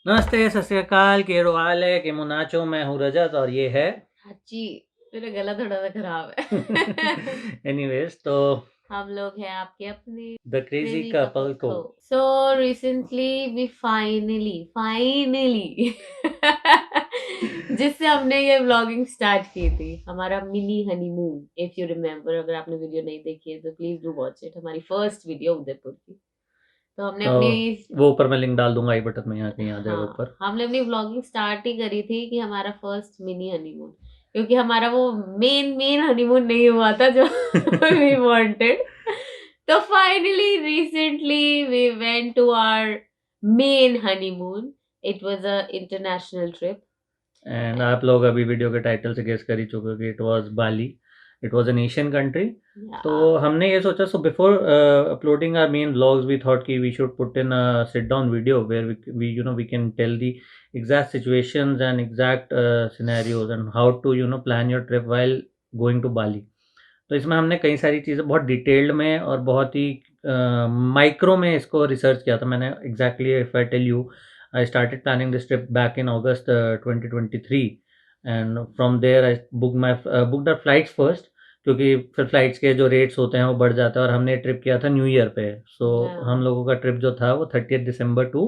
नमस्ते, सत श्री अकाल, केरो हाल है, केमो नाचो, मैं हूँ रजत और ये है हाँ जी, मेरा गला थोड़ा-सा खराब है। एनीवेज़ तो हम लोग हैं आपके अपने the crazy crazy couple couple को को। सो रिसेंटली वी फाइनली जिससे हमने ये व्लॉगिंग स्टार्ट की थी, हमारा mini honeymoon if you remember. अगर आपने वीडियो नहीं देखी है तो प्लीज़ डू वॉच इट। हमारी फर्स्ट वीडियो उदयपुर की। तो हमने तो अपनी वो ऊपर मैं लिंक डाल दूँगा आई बटन में, यहाँ कहीं आ जाएगा हाँ, ऊपर। हमने अपनी व्लॉगिंग स्टार्ट ही करी थी कि हमारा फर्स्ट मिनी हनीमून, क्योंकि हमारा वो मेन हनीमून नहीं हुआ था जो वी वांटेड। तो finally recently we went to our main honeymoon. It was a international trip. And आप लोग अभी वीडियो के टाइटल से गेस कर ही चुके हो कि it was Bali, it was an Asian country. तो या हमने ये सोचा, so before uploading our main vlogs we thought कि we should put in a sit down video where we we can tell the exact situations and exact scenarios and how to plan your trip while going to Bali. तो इसमें हमने कई सारी चीज़ें बहुत detailed में और बहुत ही माइक्रो में इसको रिसर्च किया था मैंने। Exactly if I tell you, I started planning this trip back in August 2023 and from there I booked our flights first, क्योंकि फिर फ्लाइट्स के जो रेट्स होते हैं वो बढ़ जाते हैं और हमने ट्रिप किया था न्यू ईयर पे। सो हम लोगों का ट्रिप जो था वो 30 दिसंबर टू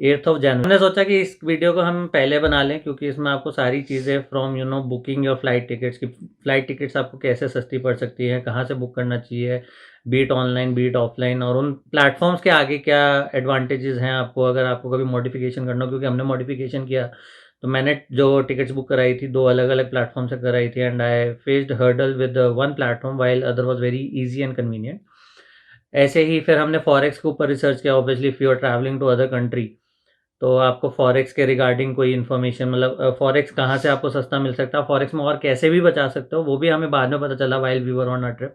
8 ऑफ जनवरी। हमने सोचा कि इस वीडियो को हम पहले बना लें, क्योंकि इसमें आपको सारी चीज़ें from booking your flight tickets की, फ्लाइट टिकट्स आपको कैसे सस्ती पड़ सकती है, कहाँ से बुक करना चाहिए, बीट ऑनलाइन बीट ऑफलाइन, और उन प्लेटफॉर्म्स के आगे क्या एडवांटेजेस हैं आपको अगर आपको कभी मॉडिफिकेशन करना हो, क्योंकि हमने मॉडिफिकेशन किया। तो मैंने जो टिकट्स बुक कराई थी दो अलग अलग प्लेटफॉर्म से कराई थी and I faced hurdle with one platform while other was very easy and convenient. ऐसे ही फिर हमने फॉरेक्स के ऊपर रिसर्च किया। Obviously if you are travelling to other country तो आपको फॉरेक्स के रिगार्डिंग कोई इन्फॉर्मेशन, मतलब फॉरेक्स कहाँ से आपको सस्ता मिल सकता है, फॉरेक्स में और कैसे भी बचा सकते हो, वो भी हमें बाद में पता चला while we were on a trip.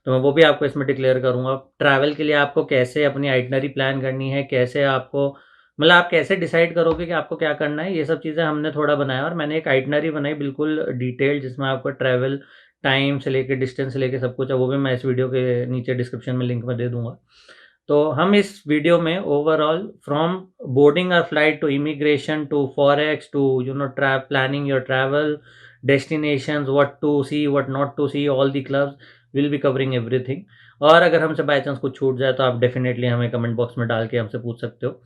तो मैं वो भी आपको इसमें डिक्लेयर करूँगा। ट्रैवल के लिए आपको कैसे अपनी आइटनरी प्लान करनी है, कैसे आपको, मतलब आप कैसे डिसाइड करोगे कि आपको क्या करना है, ये सब चीज़ें हमने थोड़ा बनाया। और मैंने एक आइटनरी बनाई बिल्कुल डिटेल्ड, जिसमें आपको ट्रैवल टाइम से लेके डिस्टेंस से लेके सब कुछ है। वो भी मैं इस वीडियो के नीचे डिस्क्रिप्शन में लिंक में दे दूँगा। तो हम इस वीडियो में overall from boarding our flight to immigration to forex to planning your travel destinations, what to see what not to see, all the clubs, will be covering everything. और अगर हमसे बाय चांस कुछ छूट जाए तो आप definitely हमें comment box में डाल के हमसे पूछ सकते हो।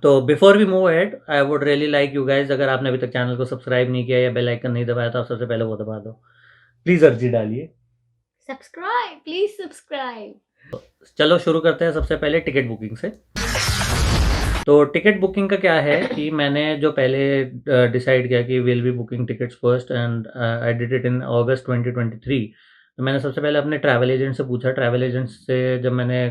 तो before we move ahead I would really like you guys, अगर आपने अभी तक चैनल को सब्सक्राइब नहीं किया या बेल आइकन नहीं दबाया तो आप सबसे पहले वो दबा दो। प्लीज अर्जी डालिए। Subscribe, please subscribe. चलो शुरू करते हैं सबसे पहले टिकट बुकिंग से। तो टिकट बुकिंग का क्या है कि मैंने जो पहले डिसाइड किया कि will be booking tickets first and I did it in August 2023। तो मैंने सबसे पहले अपने ट्रैवल एजेंट से पूछा। ट्रैवल एजेंट से जब मैंने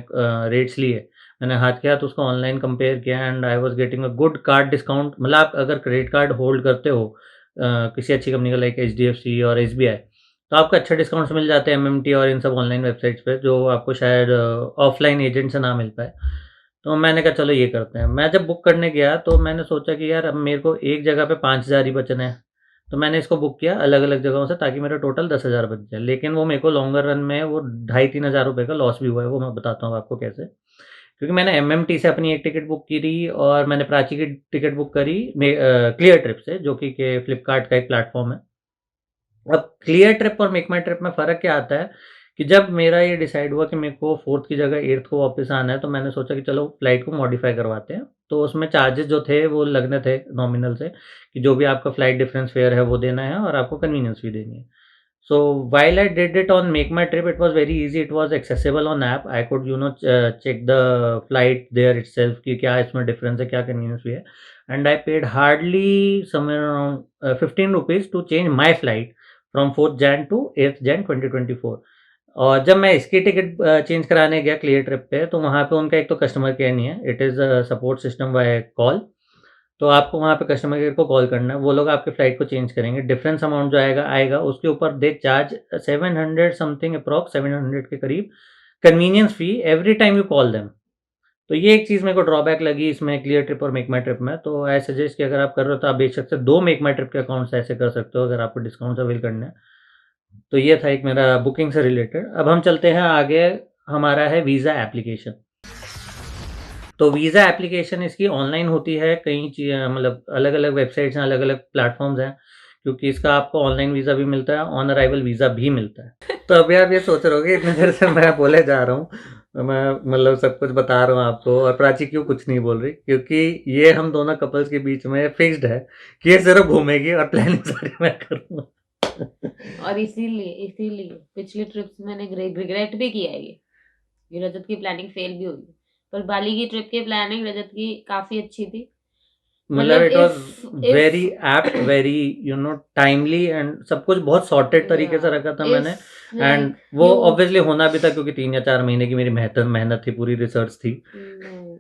रेट्स लिए, मैंने हाथ के हाथ उसको ऑनलाइन कंपेयर किया and I was getting a good card discount. मतलब आप अगर क्रेडिट कार्ड होल्ड करते हो किसी अच्छी कंपनी का लाइक HDFC और SBI, तो आपको अच्छे डिस्काउंट्स मिल जाते हैं MMT और इन सब ऑनलाइन वेबसाइट्स पे, जो आपको शायद ऑफलाइन एजेंट से ना मिल पाए। तो मैंने कहा चलो ये करते हैं। मैं जब बुक करने गया तो मैंने सोचा कि यार अब मेरे को एक जगह पे 5,000 ही बचने हैं। तो मैंने इसको बुक किया अलग अलग जगहों से ताकि मेरा टोटल 10,000 बच जाए। लेकिन वो मेरे को लॉन्गर रन में वो 2,500-3,000 रुपये का लॉस भी हुआ है। वो मैं बताता हूँ आपको कैसे। क्योंकि मैंने MMT से अपनी एक टिकट बुक की थी और मैंने प्राची की टिकट बुक करी क्लियर ट्रिप से, जो कि फ्लिपकार्ट का एक प्लेटफॉर्म है। अब क्लियर ट्रिप और मेक माई ट्रिप में फ़र्क क्या आता है कि जब मेरा ये डिसाइड हुआ कि मेरे को 4th की जगह 8th को वापस आना है, तो मैंने सोचा कि चलो फ्लाइट को मॉडिफाई करवाते हैं। तो उसमें चार्जेस जो थे वो लगने थे नॉमिनल से, कि जो भी आपका फ्लाइट डिफरेंस फेयर है वो देना है और आपको कन्वीनियंस भी देनी है। So while I did it on Make My Trip, it was very easy. It was accessible on app. I could check the flight there itself कि क्या इसमें difference है, क्या convenience भी है. And I paid hardly somewhere around 15 rupees to change my flight from 4th Jan to 8th Jan 2024. और जब मैं इसकी टिकट चेंज कराने गया क्लियर ट्रिप पे, तो वहाँ पे उनका एक तो कस्टमर केयर नहीं है, it is support system by call. तो आपको वहाँ पे कस्टमर केयर को कॉल करना है, वो लोग आपके फ्लाइट को चेंज करेंगे। डिफरेंस अमाउंट जो आएगा उसके ऊपर दे चार्ज 700 समथिंग, अप्रॉक्स 700 के करीब convenience fee every time you call them. तो ये एक चीज़ मेरे को ड्रॉबैक लगी इसमें क्लियर ट्रिप और मेक माई ट्रिप में। तो आई सजेस्ट कि अगर आप कर रहे हो तो आप बेशक से 2 मेक माई ट्रिप के अकाउंट्स ऐसे कर सकते हो अगर आपको डिस्काउंट्स अवेल करने हैं। तो ये था एक मेरा बुकिंग से रिलेटेड। अब हम चलते हैं आगे, हमारा है वीज़ा एप्लीकेशन। तो वीज़ा एप्लीकेशन इसकी ऑनलाइन होती है, कई मतलब अलग-अलग वेबसाइट्स हैं, अलग-अलग प्लेटफ़ॉर्म्स हैं, क्योंकि इसका आपको ऑनलाइन वीज़ा भी मिलता है, ऑन अराइवल वीज़ा भी मिलता है। तो अभी आप ये सोच रहे होंगे इतनी देर से मैं बोले जा रहा हूँ, मैं मतलब सब कुछ बता रहा हूँ आपको और प्राची क्यों कुछ नहीं बोल रही, क्योंकि ये हम दोनों कपल्स के बीच में फिक्स्ड है कि ये सिर्फ़ घूमेगी और प्लानिंग सारी मैं करूँगा। और इसीलिए पिछली ट्रिप्स मैंने रिग्रेट भी किया है ये रजत की प्लानिंग फेल भी हुई, पर बाली की ट्रिप की प्लानिंग रजत की काफी अच्छी थी। मतलब it was if very apt, very timely and सब कुछ बहुत सॉर्टेड तरीके से रखा था मैंने। एंड लाइक वो यू ऑब्वियसली होना भी था क्योंकि 3 या 4 महीने की मेरी मेहनत थी, पूरी रिसर्च थी।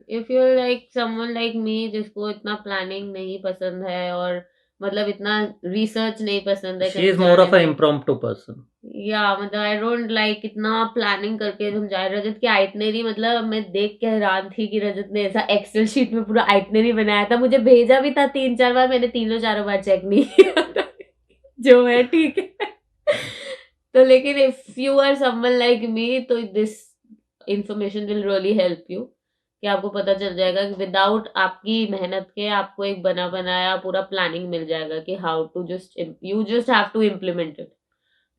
If you like someone like मी जिसको इतना प्लानिंग नहीं पसंद है और मतलब इतना रिसर्च नहीं पसंद है शी कहीं इज़ मोर जाने ऑफ अ में, इम्प्रॉम्प्टू पर्सन। या मतलब आई डोंट लाइक इतना प्लानिंग करके हम जा रहे। रजत की आइटनरी मतलब मैं देख के हैरान थी कि रजत ने ऐसा एक्सेल शीट में पूरा आइटनरी बनाया था, मुझे भेजा भी था 3-4 बार, मैंने तीनों चारों बार चेक नहीं किया था। जो है ठीक है। तो लेकिन if you are someone like me तो this information will really help you कि आपको पता चल जाएगा कि विदाउट आपकी मेहनत के आपको एक बना बनाया पूरा प्लानिंग मिल जाएगा कि how to just you just have to implement it.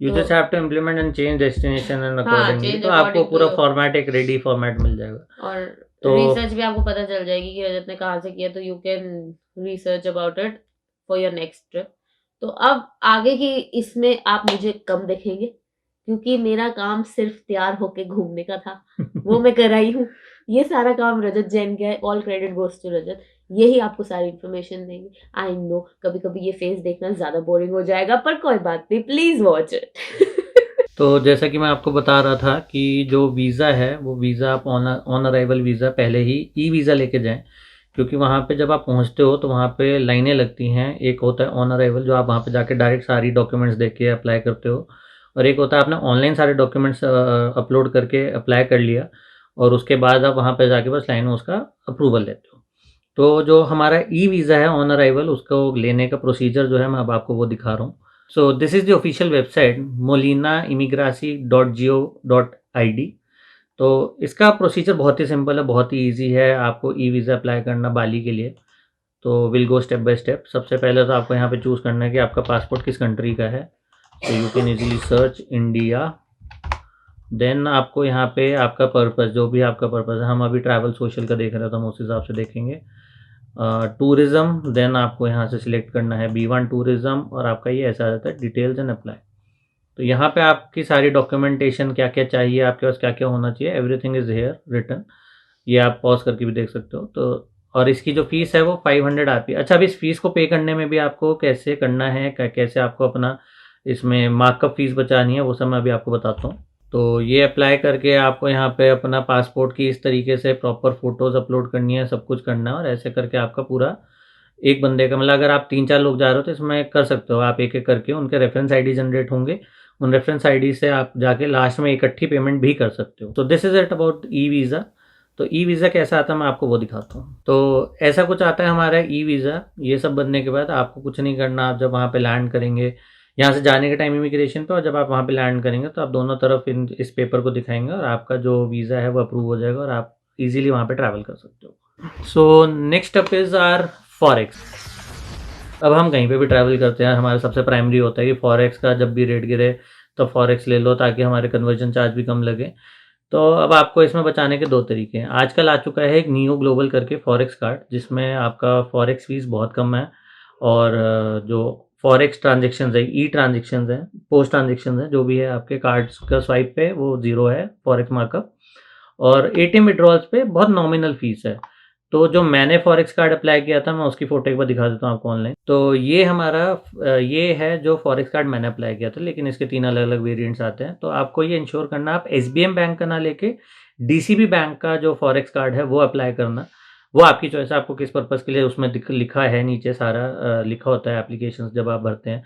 You तो just have to implement and change destination and हाँ, अकॉर्डिंगली, चेंज तो आपको अकॉर्डिंग टू पूरा योर, फॉर्मेट, एक रेडी फॉर्मेट मिल जाएगा। और तो रिसर्च भी आपको पता चल जाएगी कि रजत ने कहाँ से किया, तो you can research about it for your next trip. तो अब आगे की इसमें आप मुझे कम देखेंगे क्योंकि मेरा काम सिर्फ तैयार होके घूमने का था, वो मैं कर आई हूँ। ये सारा काम रजत जैन का है, ऑल क्रेडिट गोज टू रजत। यही आपको सारी इन्फॉर्मेशन देंगे। आई नो कभी कभी ये फेस देखना ज्यादा बोरिंग हो जाएगा, पर कोई बात नहीं, प्लीज वॉच इट। तो जैसा कि मैं आपको बता रहा था कि जो वीज़ा है वो वीज़ा आप ऑन अराइवल वीज़ा पहले ही ई वीज़ा लेके जाएं, क्योंकि वहाँ पे जब आप पहुँचते हो तो वहाँ पे लाइनें लगती हैं। एक होता है ऑन अराइवल, जो आप वहाँ पे जाके डायरेक्ट सारी डॉक्यूमेंट्स दे के अप्लाई करते हो, और एक होता है आपने ऑनलाइन सारे डॉक्यूमेंट्स अपलोड करके अप्लाई कर लिया और उसके बाद आप वहाँ पे जाके बस लाइन में उसका अप्रूवल लेते हो। तो जो हमारा ई वीज़ा है ऑन अराइवल, उसको लेने का प्रोसीजर जो है मैं अब आपको वो दिखा रहा हूँ। So this is the official website molinaimmigrasi.go.id। तो इसका प्रोसीजर बहुत ही सिंपल है, बहुत ही इजी है आपको ई वीज़ा अप्लाई करना बाली के लिए। तो will go step by step. सबसे पहले तो आपको यहाँ पे चूज़ करना है कि आपका पासपोर्ट किस कंट्री का है। तो you can easily search India. Then आपको यहाँ पे आपका पर्पज़, जो भी आपका पर्पज़ है, हम अभी ट्रैवल सोशल का देख रहे हैं तो हम उस हिसाब से देखेंगे। टूरिज़्म, देन आपको यहाँ से सिलेक्ट करना है B1 टूरिज़्म, और आपका ये ऐसा आ जाता है डिटेल्स एंड अप्लाई। तो यहाँ पे आपकी सारी डॉक्यूमेंटेशन क्या क्या चाहिए, आपके पास क्या क्या होना चाहिए, एवरीथिंग इज़ हेयर रिटन। ये आप पॉज करके भी देख सकते हो। तो और इसकी जो फीस है वो 500 आती है। अच्छा, अब इस फीस को पे करने में भी आपको कैसे करना है, कैसे आपको अपना इसमें मार्कअप फीस बचानी है, वो सब मैं अभी आपको बताता हूँ। तो ये अप्लाई करके आपको यहाँ पे अपना पासपोर्ट की इस तरीके से प्रॉपर फ़ोटोज़ अपलोड करनी है, सब कुछ करना है, और ऐसे करके आपका पूरा एक बंदे का, मतलब अगर आप 3-4 लोग जा रहे हो तो इसमें कर सकते हो आप एक-एक करके, उनके रेफ़रेंस आईडी जनरेट होंगे। उन रेफ़रेंस आईडी से आप जाके लास्ट में इकट्ठी पेमेंट भी कर सकते हो। तो this is it about e visa. तो ई वीज़ा कैसा आता है मैं आपको वो दिखाता हूँ। तो ऐसा कुछ आता है हमारा ई वीज़ा। ये सब बनने के बाद आपको कुछ नहीं करना। आप जब वहाँ पे लैंड करेंगे, यहाँ से जाने के टाइम इमिग्रेशन पे, और जब आप वहाँ पे लैंड करेंगे तो आप दोनों तरफ इस पेपर को दिखाएंगे और आपका जो वीज़ा है वो अप्रूव हो जाएगा और आप इजीली वहाँ पे ट्रैवल कर सकते हो। So next up is our forex. अब हम कहीं पे भी ट्रैवल करते हैं, हमारा सबसे प्राइमरी होता है कि फॉरेक्स का जब भी रेट गिरे तो फॉरेक्स ले लो, ताकि हमारे कन्वर्जन चार्ज भी कम लगे। तो अब आपको इसमें बचाने के 2 तरीके हैं। आजकल आ चुका है एक नियो ग्लोबल करके फॉरेक्स कार्ड, जिसमें आपका फॉरेक्स फीस बहुत कम है, और जो फॉरेक्स ट्रांज़ैक्शंस है, ई ट्रांज़ैक्शंस हैं, पोस्ट ट्रांज़ैक्शंस हैं, जो भी है आपके कार्ड्स का स्वाइप पे वो ज़ीरो है फॉरेक्स मार्कअप, और एटीएम विड्रॉल्स पे बहुत नॉमिनल फीस है। तो जो मैंने फॉरेक्स कार्ड अप्लाई किया था, मैं उसकी फ़ोटो एक बार दिखा देता हूँ आपको ऑनलाइन। तो ये हमारा ये है जो फॉरेक्स कार्ड मैंने अप्लाई किया था, लेकिन इसके 3 अलग-अलग वेरिएंट्स आते हैं। तो आपको ये इंश्योर करना, आप एसबीएम बैंक का ना लेके डीसीबी बैंक का जो फॉरेक्स कार्ड है वो अप्लाई करना। वो आपकी चॉइस है, आपको किस पर्पज़ के लिए, उसमें लिखा है नीचे सारा, लिखा होता है एप्लीकेशंस जब आप भरते हैं।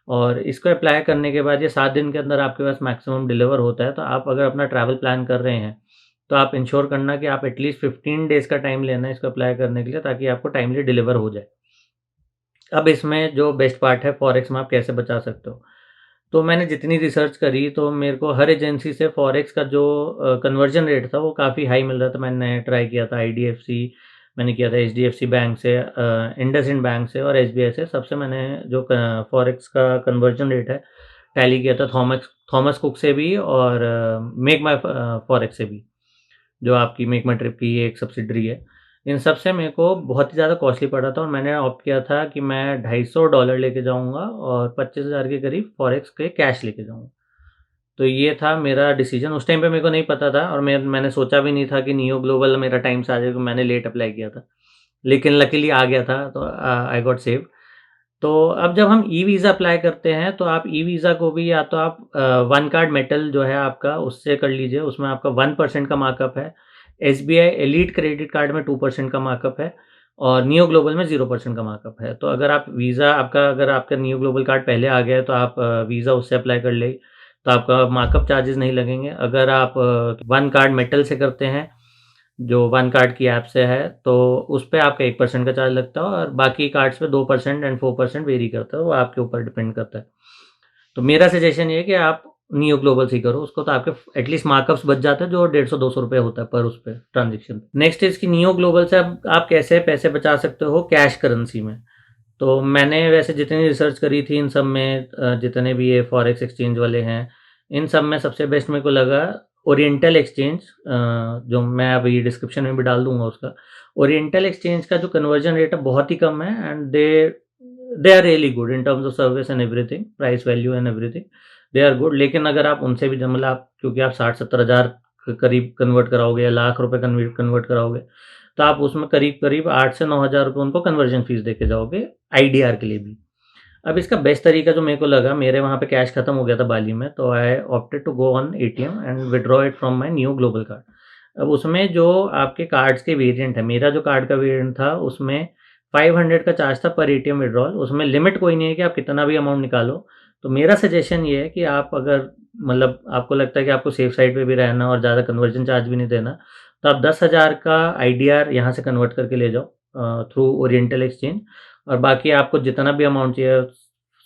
और इसको अप्लाई करने के बाद ये 7 दिन के अंदर आपके पास मैक्सिमम डिलीवर होता है। तो आप अगर अपना ट्रैवल प्लान कर रहे हैं तो आप इंश्योर करना कि आप एटलीस्ट 15 डेज़ का टाइम लेना है इसको अप्लाई करने के लिए, ताकि आपको टाइमली डिलीवर हो जाए। अब इसमें जो बेस्ट पार्ट है, फॉरेक्स में आप कैसे बचा सकते हो। तो मैंने जितनी रिसर्च करी तो मेरे को हर एजेंसी से फॉरेक्स का जो कन्वर्जन रेट था वो काफ़ी हाई मिल रहा था। मैंने ट्राई किया था आईडीएफसी, मैंने किया था एचडीएफसी बैंक से, इंडसइंड बैंक से और एसबीआई से। सबसे मैंने जो फॉरेक्स का कन्वर्जन रेट है टैली किया था, थॉमस थॉमस कुक से भी और मेक माई फॉरेक्स से भी, जो आपकी मेक माई ट्रिप की एक सब्सिडरी है। इन सब से मेरे को बहुत ही ज़्यादा कॉस्टली पड़ा था और मैंने ऑप्ट किया था कि मैं $250 लेके जाऊँगा और 25,000 के करीब फॉरेक्स के कैश लेके जाऊँगा। तो ये था मेरा डिसीजन। उस टाइम पे मेरे को नहीं पता था और मैंने सोचा भी नहीं था कि नियो ग्लोबल मेरा टाइम से आ जाएगा। मैंने लेट अप्लाई किया था, लेकिन लकीली आ गया था, तो आई गॉट सेव्ड। तो अब जब हम ई वीज़ा अप्लाई करते हैं तो आप ई वीज़ा को भी या तो आप वन कार्ड मेटल जो है आपका उससे कर लीजिए, उसमें आपका 1% का मार्कअप है। एसबीआई एलीट क्रेडिट कार्ड में 2% का मार्कअप है और नियो ग्लोबल में 0% का मार्कअप है। तो अगर आप वीज़ा आपका अगर आपका नियो ग्लोबल कार्ड पहले आ गया है तो आप वीज़ा उससे अप्लाई कर ले, तो आपका मार्कअप चार्जेस नहीं लगेंगे। अगर आप वन कार्ड मेटल से करते हैं, जो वन कार्ड की ऐप से है, तो उस पे आपका 1% का चार्ज लगता है और बाकी कार्ड्स पे 2% एंड 4% वेरी करता है, वो आपके ऊपर डिपेंड करता है। तो मेरा सजेशन ये है कि आप नियो ग्लोबल से ही करो उसको, तो आपके एटलीस्ट मार्कअप्स बच जाते हैं जो 150-200 रुपये होता है पर उस पे ट्रांजेक्शन। नेक्स्ट इज़ कि नियो ग्लोबल से अब आप कैसे पैसे बचा सकते हो कैश करेंसी में। तो मैंने वैसे जितनी रिसर्च करी थी इन सब में, जितने भी ये फॉरेक्स एक्सचेंज वाले हैं, इन सब में सबसे बेस्ट मेरे को लगा ओरिएंटल एक्सचेंज, जो मैं अभी डिस्क्रिप्शन में भी डाल दूँगा उसका। ओरिएंटल एक्सचेंज का जो कन्वर्जन रेट है बहुत ही कम है and they are really good in terms of service and everything, price value and everything, they are good. लेकिन अगर आप उनसे भी मतलब आप क्योंकि आप 60-70 हज़ार के करीब कन्वर्ट कराओगे या लाख रुपए कन्वर्ट कराओगे, तो आप उसमें करीब-करीब 8 से 9 हज़ार रुपए उनको कन्वर्जन फीस देके जाओगे, आईडीआर के लिए भी। अब इसका बेस्ट तरीका जो मेरे को लगा, मेरे वहाँ पे कैश खत्म हो गया था बाली में, तो I opted to go on ATM and withdraw it from my Niyo Global card. अब उसमें जो आपके कार्ड्स के वेरिएंट है, मेरा जो कार्ड का वेरिएंट था उसमें 500 का चार्ज था पर एटीएम विथड्रॉल। उसमें लिमिट कोई नहीं है कि आप कितना भी अमाउंट निकालो। तो मेरा सजेशन ये है कि आप अगर मतलब आपको लगता है कि आपको सेफ साइड पे भी रहना और ज़्यादा कन्वर्जन चार्ज भी नहीं देना, तो आप 10,000 का आईडीआर यहाँ से कन्वर्ट करके ले जाओ थ्रू ओरिएंटल एक्सचेंज। और बाकी आपको जितना भी अमाउंट चाहिए,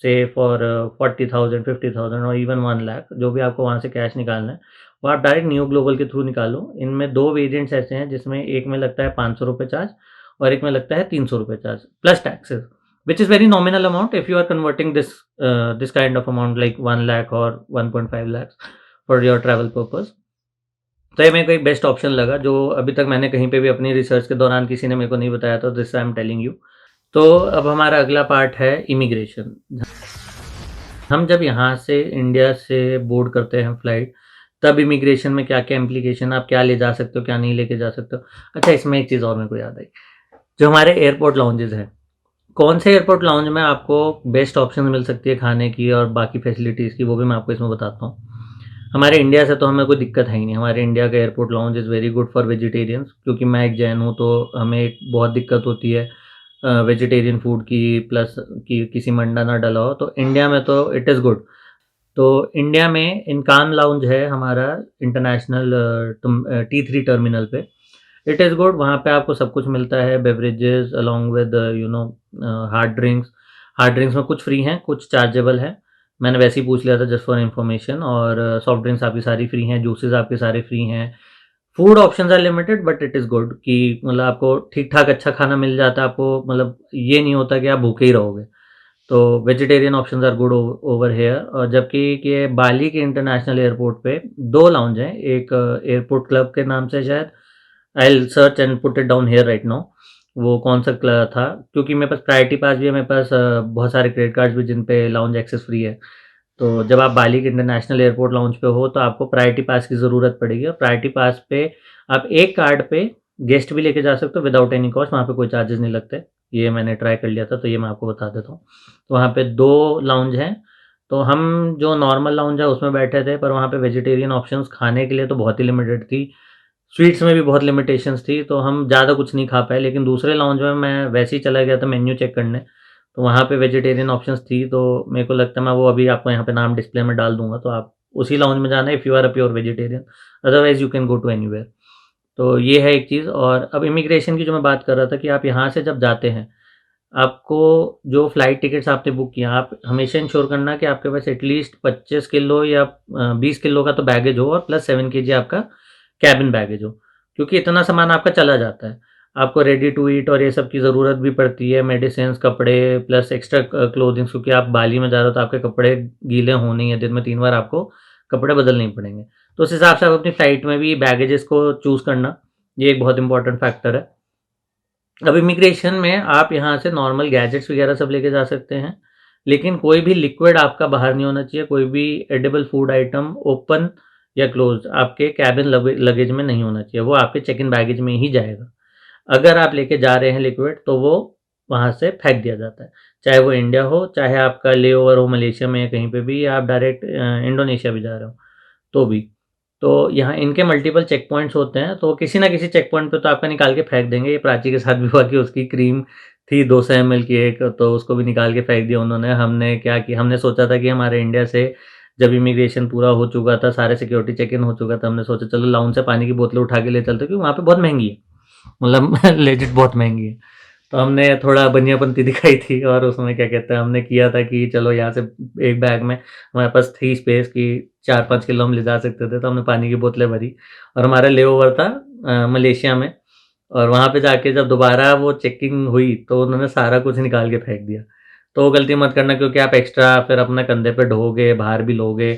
से फॉर 40,000, 50,000 और इवन 1 लाख, जो भी आपको वहाँ से कैश निकालना है, वो आप डायरेक्ट नियो ग्लोबल के थ्रू निकालो। इनमें 2 वेरिएंट्स ऐसे हैं जिसमें एक में लगता है ₹500 चार्ज और एक में लगता है ₹300 charge plus taxes, which is very nominal amount if you are converting this kind of amount like 1 lakh और 1.5 lakh for your travel purpose. तो ये मेरे को एक बेस्ट ऑप्शन लगा जो अभी तक मैंने कहीं पे भी अपनी रिसर्च के दौरान किसी ने मेरे को नहीं बताया था, this I am telling you. तो अब हमारा अगला पार्ट है इमिग्रेशन। हम जब यहाँ से इंडिया से बोर्ड करते हैं फ्लाइट, तब इमिग्रेशन में क्या-क्या इम्प्लीकेशन, आप क्या ले जा सकते हो, क्या नहीं लेके जा सकते हो। अच्छा, इसमें एक चीज़ और मेरे को याद आई, जो हमारे एयरपोर्ट लाउंजेज़ हैं, कौन से एयरपोर्ट लाउंज में आपको बेस्ट ऑप्शन मिल सकती है खाने की और बाकी फैसिलिटीज़ की, वो भी मैं आपको इसमें बताता हूँ। हमारे इंडिया से तो हमें कोई दिक्कत है ही नहीं, हमारे इंडिया का airport lounge is very good for vegetarians, क्योंकि मैं एक जैन हूँ तो हमें एक बहुत दिक्कत होती है वेजिटेरियन फूड की, प्लस कि किसी में अंडा ना डला हो, तो इंडिया में तो इट इज़ गुड। तो इंडिया में इनकान लाउंज है हमारा इंटरनेशनल T3 टर्मिनल पे, इट इज़ गुड। वहाँ पे आपको सब कुछ मिलता है, beverages along with hard drinks. Hard drinks में कुछ फ्री हैं, कुछ चार्जेबल हैं। मैंने वैसे ही पूछ लिया था जस्ट फॉर इन्फॉर्मेशन। और सॉफ्ट ड्रिंक्स आपकी सारी फ्री हैं, जूसेस आपके सारे फ्री हैं। Food options are limited but it is good कि मतलब आपको ठीक-ठाक अच्छा खाना मिल जाता है, आपको मतलब ये नहीं होता कि आप भूखे ही रहोगे। तो vegetarian options are good over here. और जबकि कि बाली के इंटरनेशनल एयरपोर्ट पे 2 लाउंज हैं, एक एयरपोर्ट क्लब के नाम से शायद, I will search and put it down here right now, वो कौन सा क्लब था, क्योंकि मेरे पास प्रायोरिटी पास भी है, मेरे पास बहुत सारे क्रेडिट कार्ड्स भी जिन पे लाउंज एक्सेस फ्री है। तो जब आप बाली के इंटरनेशनल एयरपोर्ट लाउंज पे हो तो आपको प्रायोरिटी पास की ज़रूरत पड़ेगी और प्रायोरिटी पास पे आप एक कार्ड पे गेस्ट भी लेके जा सकते हो विदाउट एनी कॉस्ट, वहाँ पे कोई चार्जेस नहीं लगते। ये मैंने ट्राई कर लिया था तो ये मैं आपको बता देता हूँ। तो वहाँ पे 2 लाउंज हैं, तो हम जो नॉर्मल लाउंज है उसमें बैठे थे, पर वहाँ पे वेजिटेरियन ऑप्शंस खाने के लिए तो बहुत ही लिमिटेड थी, स्वीट्स में भी बहुत लिमिटेशंस थी, तो हम ज़्यादा कुछ नहीं खा पाए। लेकिन दूसरे लाउंज में मैं वैसे ही चला गया था मेन्यू चेक करने, तो वहाँ पे वेजिटेरियन ऑप्शंस थी, तो मेरे को लगता है मैं वो अभी आपको यहाँ पे नाम डिस्प्ले में डाल दूँगा, तो आप उसी लाउंज में जाना if you are a pure vegetarian, otherwise you can go to anywhere. तो ये है एक चीज़। और अब इमिग्रेशन की जो मैं बात कर रहा था कि आप यहाँ से जब जाते हैं, आपको जो फ्लाइट टिकट्स आपने बुक किया, आप हमेशा इंश्योर करना कि आपके पास एटलीस्ट 25 किलो या 20 किलो का तो बैगेज हो और प्लस 7 केजी आपका कैबिन बैगेज हो, क्योंकि इतना सामान आपका चला जाता है। आपको रेडी टू ईट और ये सब की ज़रूरत भी पड़ती है, मेडिसिन्स, कपड़े प्लस एक्स्ट्रा क्लोथिंग्स, क्योंकि आप बाली में जा रहे हो तो आपके कपड़े गीले होने ही हैं, दिन में 3 बार आपको कपड़े बदलने ही पड़ेंगे। तो उस हिसाब से आप अपनी फ्लाइट में भी बैगेजेस को चूज़ करना, ये एक बहुत इंपॉर्टेंट फैक्टर है। अब इमिग्रेशन में आप यहाँ से नॉर्मल गैजेट्स वगैरह सब लेके जा सकते हैं, लेकिन कोई भी लिक्विड आपका बाहर नहीं होना चाहिए, कोई भी एडिबल फूड आइटम ओपन या क्लोज्ड आपके कैबिन लगेज में नहीं होना चाहिए, वो आपके चेक इन बैगेज में ही जाएगा। अगर आप लेके जा रहे हैं लिक्विड तो वो वहाँ से फेंक दिया जाता है, चाहे वो इंडिया हो, चाहे आपका ले ओवर हो मलेशिया में या कहीं पे भी, या आप डायरेक्ट इंडोनेशिया भी जा रहे हो तो भी। तो यहाँ इनके मल्टीपल चेक पॉइंट्स होते हैं, तो किसी ना किसी चेक पॉइंट पे तो आपका निकाल के फेंक देंगे। ये प्राची के साथ भी हुआ कि उसकी क्रीम थी 200 ml की एक, तो उसको भी निकाल के फेंक दिया उन्होंने। हमने क्या किया, हमने सोचा था कि हमारे इंडिया से जब इमिग्रेशन पूरा हो चुका था, सारे सिक्योरिटी चेक इन हो चुका था, हमने सोचा चलो लाउंज से पानी की बोतलें उठा के ले चलते, क्योंकि वहाँ पे बहुत महंगी है, मतलब लेजिट बहुत महंगी है। तो हमने थोड़ा बनियापंती दिखाई थी और उसमें क्या कहते हैं, हमने किया था कि चलो यहाँ से एक बैग में हमारे पास थी स्पेस की 4-5 किलो हम ले जा सकते थे, तो हमने पानी की बोतलें भरी और हमारा ले ओवर था मलेशिया में। और वहाँ पे जाके जब दोबारा वो चेकिंग हुई तो उन्होंने सारा कुछ निकाल के फेंक दिया। तो वो गलती मत करना, क्योंकि आप एक्स्ट्रा फिर अपने कंधे पे ढोगे, बाहर भी लोगे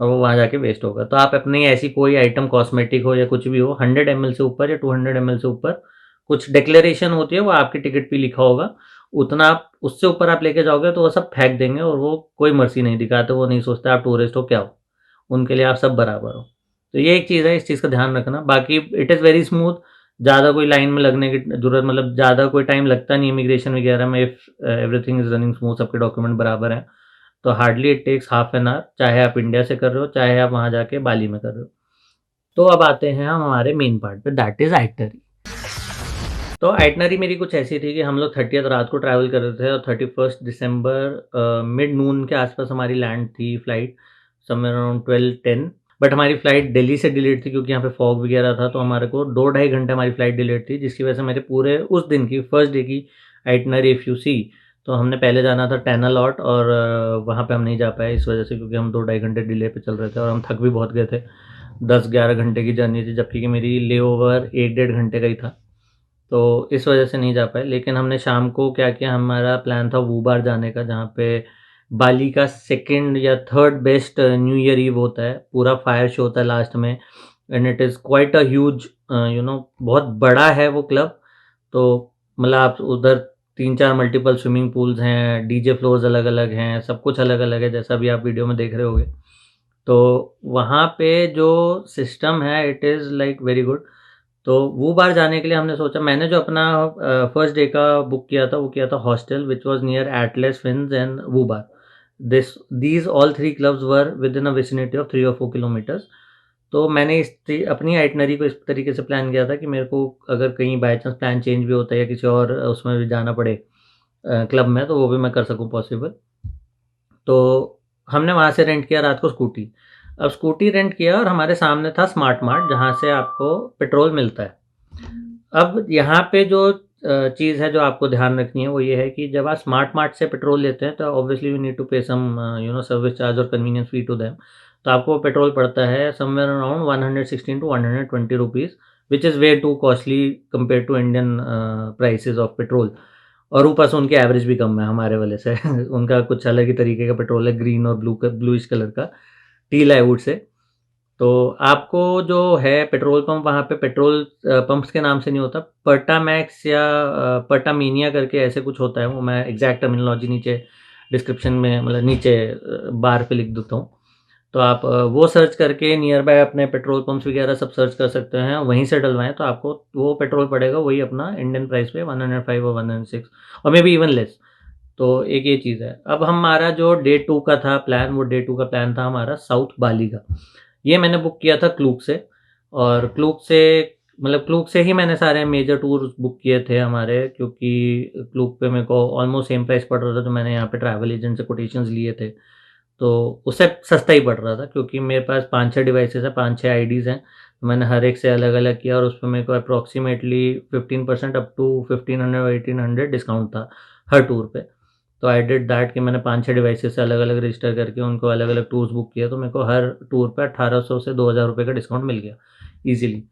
और वो वहाँ जाके वेस्ट होगा। तो आप अपनी ऐसी कोई आइटम, कॉस्मेटिक हो या कुछ भी हो, 100 ml से ऊपर या 200 ml से ऊपर कुछ डिक्लेरेशन होती है, वो आपकी टिकट पे लिखा होगा, उतना आप उससे ऊपर आप लेके जाओगे तो वो सब फेंक देंगे और वो कोई मर्सी नहीं दिखाते, वो नहीं सोचते आप टूरिस्ट हो क्या हो, उनके लिए आप सब बराबर हो। तो ये एक चीज़ है, इस चीज़ का ध्यान रखना। बाकी इट इज़ वेरी स्मूथ, ज़्यादा कोई लाइन में लगने की ज़रूरत, मतलब ज़्यादा कोई टाइम लगता नहीं इमिग्रेशन वगैरह में, if everything is running smooth, सबके डॉक्यूमेंट बराबर हैं, तो hardly it takes half an hour, चाहे आप इंडिया से कर रहे हो, चाहे आप वहाँ जाके बाली में कर रहे हो। तो अब आते हैं हम हमारे मेन पार्ट पे, दैट इज़ आइटनरी। तो आइटनरी मेरी कुछ ऐसी थी कि हम लोग 30th रात को ट्रैवल कर रहे थे और 31st दिसंबर मिड नून के आसपास हमारी लैंड थी फ्लाइट, समवेयर अराउंड 12-10। बट हमारी फ़्लाइट दिल्ली से डिलेड थी, क्योंकि यहाँ पे फॉग वगैरह था, तो हमारे को 2 ढाई घंटे हमारी फ़्लाइट डिलेड थी, जिसकी वजह से मेरे पूरे उस दिन की फर्स्ट डे की आइटनरी इफ़ यू सी, तो हमने पहले जाना था टैनालॉट और वहाँ पे हम नहीं जा पाए इस वजह से, क्योंकि हम 2 ढाई घंटे डिले पे चल रहे थे और हम थक भी बहुत गए थे। 10-11 घंटे की जर्नी थी, जबकि कि मेरी ले ओवर 1 डेढ़ घंटे का ही था, तो इस वजह से नहीं जा पाए। लेकिन हमने शाम को क्या किया, हमारा प्लान था वू बार जाने का, जहाँ पे बाली का सेकंड या third best new year eve होता है, पूरा फायर शो होता है लास्ट में, and it is quite a huge बहुत बड़ा है वो क्लब। तो मतलब आप उधर 3-4 मल्टीपल स्विमिंग पूल्स हैं, डीजे फ्लोर्स अलग-अलग हैं, सब कुछ अलग-अलग है, जैसा भी आप वीडियो में देख रहे होंगे। तो वहाँ पे जो सिस्टम है it is like very good. तो वो बार जाने के लिए हमने सोचा, मैंने जो अपना फर्स्ट डे का बुक किया था वो किया था hostel which was near Atlas Finns and वो bar. These all 3 clubs were within a vicinity of 3 or 4 kilometres. तो मैंने अपनी आइटनरी को इस तरीके से प्लान किया था कि मेरे को अगर कहीं बाय चांस प्लान चेंज भी होता है या किसी और उसमें भी जाना पड़े क्लब में, तो वो भी मैं कर सकूँ पॉसिबल। तो हमने वहाँ से रेंट किया रात को स्कूटी। अब स्कूटी रेंट किया और हमारे सामने था स्मार्ट मार्ट, जहाँ से आपको पेट्रोल मिलता है। अब यहाँ पे जो चीज़ है जो आपको ध्यान रखनी है वो ये है कि जब आप स्मार्ट मार्ट से पेट्रोल लेते हैं तो obviously you need to pay some service charge और कन्वीनियंस फी टू देम। तो आपको पेट्रोल पड़ता है somewhere around 116 to 120 rupees, which is way too costly compare to Indian prices of petrol. और ऊपर से उनकी एवरेज भी कम है हमारे वाले से उनका कुछ अलग ही तरीके का पेट्रोल है, ग्रीन और ब्लूइश कलर का, टील आई वुड से। तो आपको जो है पेट्रोल पंप, वहाँ पे पेट्रोल पंप्स के नाम से नहीं होता, पर्टामैक्स या पर्टामीनिया करके ऐसे कुछ होता है, वो मैं एग्जैक्ट टर्मिनोलॉजी नीचे डिस्क्रिप्शन में, मतलब नीचे बार पे लिख देता हूँ। तो आप वो सर्च करके नियर बाय अपने पेट्रोल पंप्स वगैरह सब सर्च कर सकते हैं, वहीं से डलवाएँ तो आपको वो पेट्रोल पड़ेगा वही अपना इंडियन प्राइस पे 105 और 106 और मे बी इवन लेस। तो एक ये चीज़ है। अब हमारा जो डे 2 का था प्लान, वो डे 2 का प्लान था हमारा साउथ बाली का। ये मैंने बुक किया था क्लूक से, और क्लूक से ही मैंने सारे मेजर टूर्स बुक किए थे हमारे, क्योंकि क्लूक पे मेरे को ऑलमोस्ट सेम प्राइस पड़ रहा था जो मैंने यहाँ पे ट्रैवल एजेंट से कोटेशंस लिए थे। तो उससे सस्ता ही पड़ रहा था, क्योंकि मेरे पास 5-6 डिवाइसेस हैं, 5-6 आईडीज़ हैं, मैंने हर एक से अलग-अलग किया और उसपे मेरे को अप्रॉक्सिमेटली 15% अप टू 1500 और 1800 डिस्काउंट था हर टूर पे। तो आई डिड दैट कि मैंने 5-6 डिवाइसेज़ से अलग-अलग रजिस्टर करके उनको अलग-अलग टूर्स बुक किया, तो मेरे को हर टूर पे 1800 से 2000 रुपए का डिस्काउंट मिल गया ईज़िली।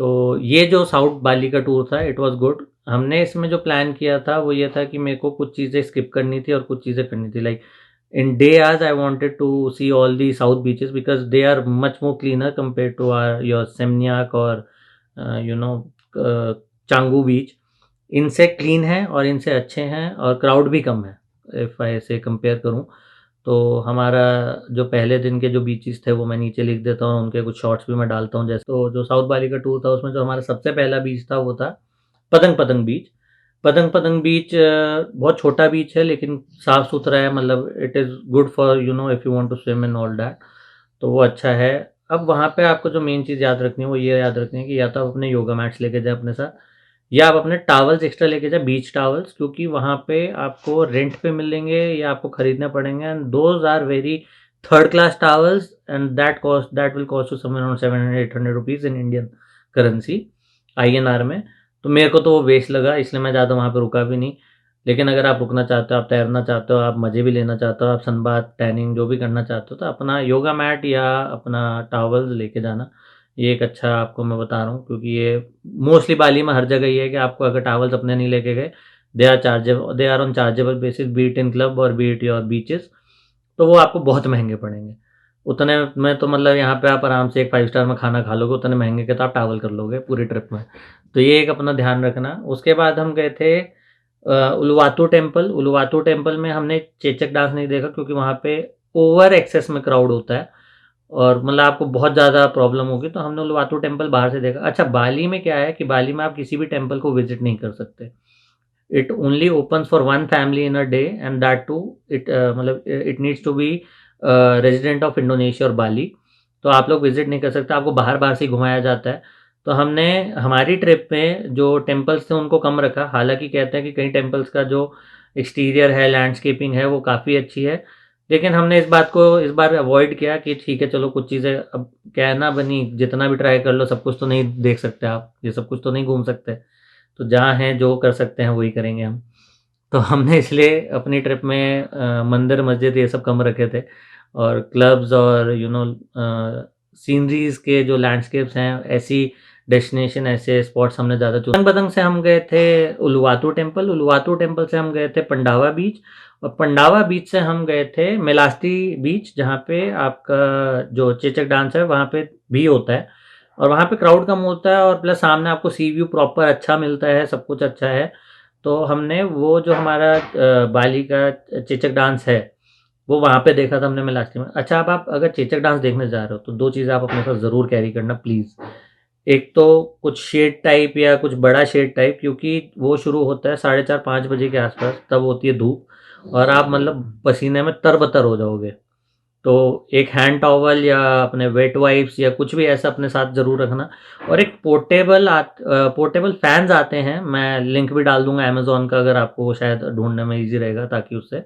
तो ये जो साउथ बाली का टूर था इट वाज़ गुड। हमने इसमें जो प्लान किया था वो ये था कि मेरे को कुछ चीज़ें स्किप करनी थी और कुछ चीज़ें करनी थी। लाइक इन डे आज I wanted to see all the south beaches because they are much more cleaner compared to our your Seminyak or you no Changu बीच। इनसे क्लीन है और इनसे अच्छे हैं और क्राउड भी कम है, इफ़ आई से कंपेयर करूँ। तो हमारा जो पहले दिन के जो बीचेस थे वो मैं नीचे लिख देता हूँ, उनके कुछ शॉट्स भी मैं डालता हूँ। जैसे तो जो साउथ बाली का टूर था उसमें जो हमारा सबसे पहला बीच था वो था पतंग पतंग बीच। पतंग पतंग बीच बहुत छोटा बीच है लेकिन साफ-सुथरा है, मतलब it is good for you know if you want to swim and all that, तो वो अच्छा है। अब वहाँ पे आपको जो मेन चीज़ याद रखनी है वो ये याद रखनी है कि या तो आप अपने योगा मैट्स लेके जाएँ अपने साथ या आप अपने टॉवल्स एक्स्ट्रा लेके जाएँ, बीच टॉवल्स, क्योंकि वहाँ पे आपको रेंट पे मिलेंगे या आपको खरीदने पड़ेंगे and those are very third class towels and that will cost you somewhere around 700-800 rupees in Indian currency, INR में। तो मेरे को तो वो वेस्ट लगा इसलिए मैं ज़्यादा वहाँ पे रुका भी नहीं। लेकिन अगर आप रुकना चाहते हो, आप तैरना चाहते हो, आप मज़े भी लेना चाहते हो, आप सनबाथ, टैनिंग जो भी करना चाहते हो, तो अपना योगा मैट या अपना टॉवल्स लेके जाना। ये एक अच्छा आपको मैं बता रहा हूँ क्योंकि ये मोस्टली बाली में हर जगह ये है कि आपको अगर टॉवल्स अपने नहीं लेके गए, they are on chargeable basis, be it in club और बी इट योर बीचेस, तो वो आपको बहुत महँगे पड़ेंगे। उतने में तो मतलब यहाँ पे आप आराम से एक 5 स्टार में खाना खा लोगे, उतने महँगे के तो आप टॉवल कर लोगे पूरी ट्रिप में। तो ये एक अपना ध्यान रखना। उसके बाद हम गए थे उलुवातु टेम्पल। उलुवातु टेम्पल में हमने चेचक डांस नहीं देखा क्योंकि वहाँ पे ओवर एक्सेस में क्राउड होता है और मतलब आपको बहुत ज़्यादा प्रॉब्लम होगी, तो हमने उलुवातु टेम्पल बाहर से देखा। अच्छा, बाली में क्या है कि बाली में आप किसी भी टेम्पल को विज़िट नहीं कर सकते। It only opens for one family in a day and that too मतलब it needs to be resident of Indonesia or Bali. तो आप लोग विज़िट नहीं कर सकते, आपको बाहर-बाहर से ही घुमाया जाता है। तो हमने हमारी ट्रिप में जो टेम्पल्स थे उनको कम रखा, हालाँकि कहते हैं कि कई टेम्पल्स का जो एक्सटीरियर है, लैंडस्केपिंग है, वो काफ़ी अच्छी है। लेकिन हमने इस बात को इस बार अवॉइड किया कि ठीक है चलो कुछ चीज़ें, अब क्या है ना बनी, जितना भी ट्राई कर लो सब कुछ तो नहीं देख सकते आप, ये सब कुछ तो नहीं घूम सकते। तो जहाँ हैं जो कर सकते हैं वही करेंगे हम। तो हमने इसलिए अपनी ट्रिप में मंदिर, मस्जिद ये सब कम रखे थे और क्लब्स और यू नो सीनरीज़ के जो लैंडस्केप्स हैं, ऐसी डेस्टिनेशन, ऐसे स्पॉट्स हमने ज़्यादा चुने। पतंग से हम गए थे उलुवातु टेम्पल, उलुवातु टेम्पल से हम गए थे पंडावा बीच और पंडावा बीच से हम गए थे मेलास्ती बीच, जहाँ पे आपका जो चेचक डांस है वहाँ पे भी होता है और वहाँ पे क्राउड कम होता है और प्लस सामने आपको सी व्यू प्रॉपर अच्छा मिलता है, सब कुछ अच्छा है। तो हमने वो जो हमारा बाली का चेचक डांस है, वो वहाँ पे देखा था हमने मेलास्टी में। अच्छा, अब आप अगर चेचक डांस देखने जा रहे हो, तो 2 चीज़ें आप अपने साथ ज़रूर कैरी करना प्लीज़। एक तो कुछ शेड टाइप या कुछ बड़ा शेड टाइप, क्योंकि वो शुरू होता है 4:30-5 बजे के आस-पास, तब होती है धूप और आप मतलब पसीने में तर-बतर हो जाओगे। तो एक हैंड टॉवल या अपने वेट वाइप्स या कुछ भी ऐसा अपने साथ ज़रूर रखना और एक पोर्टेबल फैन्स आते हैं, मैं लिंक भी डाल दूँगा अमेज़न का, अगर आपको शायद ढूँढने में ईज़ी रहेगा ताकि उससे,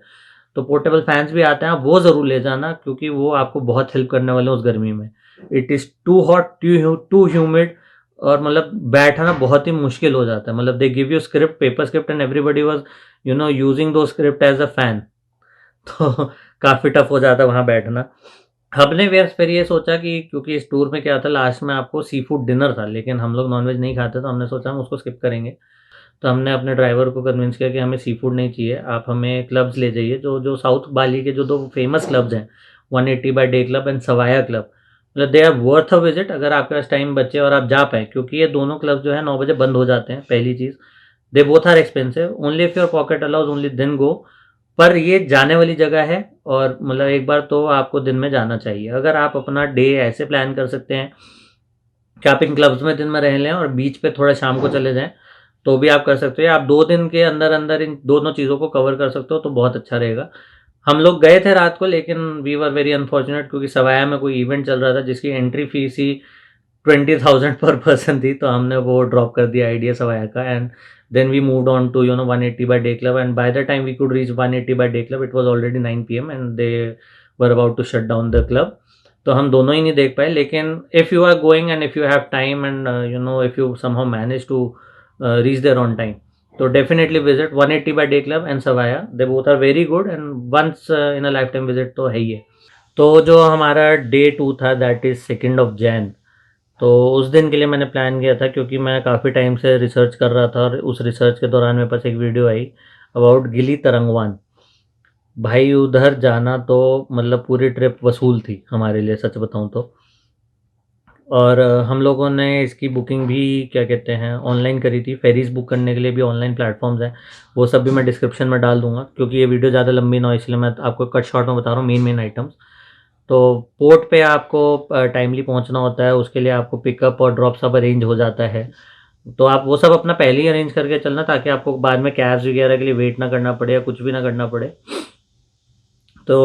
तो पोर्टेबल फैन्स भी आते हैं, आप वो ज़रूर ले जाना क्योंकि वो आपको बहुत हेल्प करने वाले हैं उस गर्मी में। It is too hot, too humid और मतलब बैठना बहुत ही मुश्किल हो जाता है। मतलब they give you script, paper script and everybody was you know using those script as a fan. तो काफ़ी टफ हो जाता है वहाँ बैठना। हमने व्यस फिर ये सोचा कि क्योंकि इस टूर में क्या था, लास्ट में आपको सी फूड डिनर था, लेकिन हम लोग नॉन-वेज नहीं खाते, तो हमने सोचा हम उसको स्किप करेंगे। तो हमने अपने ड्राइवर को कन्विंस किया कि हमें सी फूड नहीं चाहिए, आप हमें क्लब्स ले जाइए, जो जो साउथ बाली के जो 2 फेमस क्लब्स हैं, 180 by day club and Savaya club. मतलब they are worth a visit अगर आपके पास टाइम बचे और आप जा पाएँ, क्योंकि ये दोनों क्लब जो है 9 बजे बंद हो जाते हैं, पहली चीज़। They both are expensive, only if your pocket allows only then go. पर ये जाने वाली जगह है और मतलब एक बार तो आपको दिन में जाना चाहिए। अगर आप अपना डे ऐसे प्लान कर सकते हैं कि आप इन क्लब्स में दिन में रह लें और बीच पे थोड़ा शाम को चले जाएँ, तो भी आप कर सकते हो, या आप 2 दिन के अंदर-अंदर इन दोनों चीज़ों को कवर कर सकते हो, तो बहुत अच्छा रहेगा। हम लोग गए थे रात को, लेकिन वी वर वेरी अनफॉर्च्यूनेट क्योंकि सवाया में कोई इवेंट चल रहा था जिसकी एंट्री फीस ही 20,000 पर पर्सन थी, तो हमने वो ड्रॉप कर दिया आइडिया सवाया का and then we moved on to 180 by day club and by the time we could reach 180 by day club it was already 9 PM and they were about to shut down the club. तो हम दोनों ही नहीं देख पाए। लेकिन if you are going and if you have time and you know if you somehow manage to reach there on time, तो definitely visit 180 by day club and Savaya, they both are very good and once in a lifetime visit तो है ही है। तो जो हमारा day 2 था that is 2 of Jain, तो उस दिन के लिए मैंने प्लान किया था क्योंकि मैं काफ़ी टाइम से रिसर्च कर रहा था और उस रिसर्च के दौरान मेरे पास एक वीडियो आई अबाउट गिली तरंगवान। भाई उधर जाना तो मतलब पूरी ट्रिप वसूल थी हमारे लिए, सच बताऊँ तो। और हम लोगों ने इसकी बुकिंग भी क्या कहते हैं ऑनलाइन करी थी। फेरीज़ बुक करने के लिए भी ऑनलाइन प्लेटफॉर्म्स हैं, वो सब भी मैं डिस्क्रिप्शन में डाल दूँगा क्योंकि ये वीडियो ज़्यादा लंबी ना हो, इसलिए मैं आपको कट शॉर्ट में बता रहा हूँ मेन आइटम्स। तो पोर्ट पे आपको टाइमली पहुंचना होता है, उसके लिए आपको पिकअप और ड्रॉप सब अरेंज हो जाता है। तो आप वो सब अपना पहले ही अरेंज करके चलना ताकि आपको बाद में कैब्स वगैरह के लिए वेट ना करना पड़े या कुछ भी ना करना पड़े। तो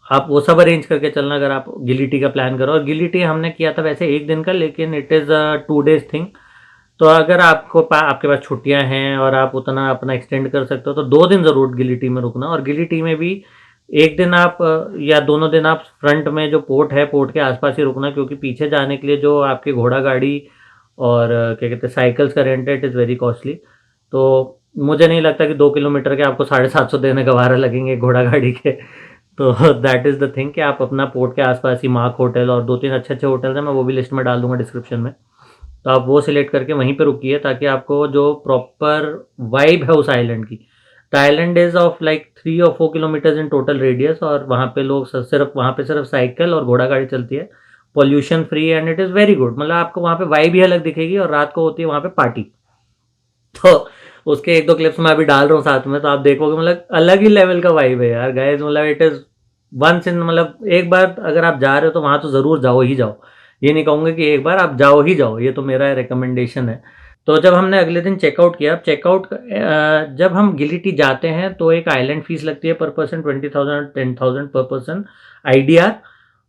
आप वो सब अरेंज करके चलना अगर आप गिलिटी का प्लान करो। और गिलिटी हमने किया था वैसे एक दिन का, लेकिन it is a 2 days thing. तो अगर आपके पास छुट्टियां हैं और आप उतना अपना एक्सटेंड कर सकते हो तो 2 दिन ज़रूर गिलिटी में रुकना। और गिलिटी में भी एक दिन आप या दोनों दिन आप फ्रंट में जो पोर्ट है, पोर्ट के आसपास ही रुकना क्योंकि पीछे जाने के लिए जो आपकी घोड़ा गाड़ी और क्या कहते हैं साइकिल्स का रेंट है, इट इज़ वेरी कॉस्टली। तो मुझे नहीं लगता कि 2 किलोमीटर के आपको 750 देने गवारा लगेंगे घोड़ा गाड़ी के। तो दैट इज़ द थिंग कि आप अपना पोर्ट के आसपास ही मार्क होटल और 2-3 अच्छे-अच्छे होटल्स हैं, मैं वो भी लिस्ट में डाल दूँगा डिस्क्रिप्शन में। तो आप वो सिलेक्ट करके वहीं पे रुकिए ताकि आपको जो प्रॉपर वाइब है उस आइलैंड की। The island is of like 3 or 4 kilometres in total radius, और वहाँ पे लोग सिर्फ वहाँ पे सिर्फ साइकिल और घोड़ा गाड़ी चलती है, pollution free and it is very good. मतलब आपको वहाँ पे वाइब ही अलग दिखेगी और रात को होती है वहाँ पे पार्टी। तो उसके 1-2 क्लिप्स मैं अभी डाल रहा हूँ साथ में, तो आप देखोगे मतलब अलग ही लेवल का वाइब है यार गाइस। मतलब इट इज़ वंस इन, मतलब एक बार अगर आप जा रहे हो तो वहाँ तो ज़रूर जाओ ही जाओ। ये नहीं कहूँगा कि एक बार आप जाओ ही जाओ, ये तो मेरा रिकमेंडेशन है। तो जब हमने अगले दिन चेकआउट किया, जब हम गिलिटी जाते हैं तो एक आइलैंड फीस लगती है पर पर्सन 20,000 10,000 पर पर्सन आईडीआर।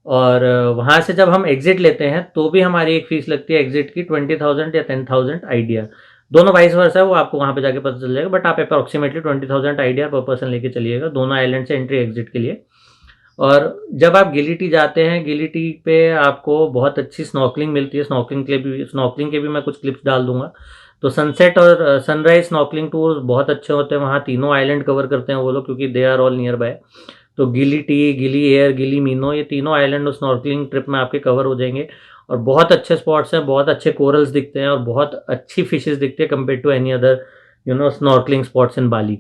और वहाँ से जब हम एग्जिट लेते हैं तो भी हमारी एक फ़ीस लगती है एग्जिट की 20,000 या 10,000 आईडीआर। दोनों वाइस वर्सा है, वो आपको वहाँ पे जाके पता चल जाएगा, बट आप अप्रॉक्सीमेटली 20,000 आईडीआर पर पर्सन लेके चलिएगा दोनों आइलैंड से एंट्री एग्जिट के लिए। और जब आप गिलिटी जाते हैं, गिलिटी पे आपको बहुत अच्छी स्नॉर्कलिंग मिलती है। स्नॉर्कलिंग के भी मैं कुछ क्लिप्स डाल दूंगा। तो सनसेट और सनराइज स्नॉर्कलिंग टूर बहुत अच्छे होते हैं वहाँ। तीनों आइलैंड कवर करते हैं वो लोग क्योंकि they are all nearby. तो गिलिटी, गिली एयर, गिली मीनो, ये तीनों आइलैंड उस स्नॉर्कलिंग ट्रिप में आपके कवर हो जाएंगे। और बहुत अच्छे स्पॉट्स हैं, बहुत अच्छे कोरल्स दिखते हैं और बहुत अच्छी फिशेस दिखती है compare to any other snorkelling spots in Bali.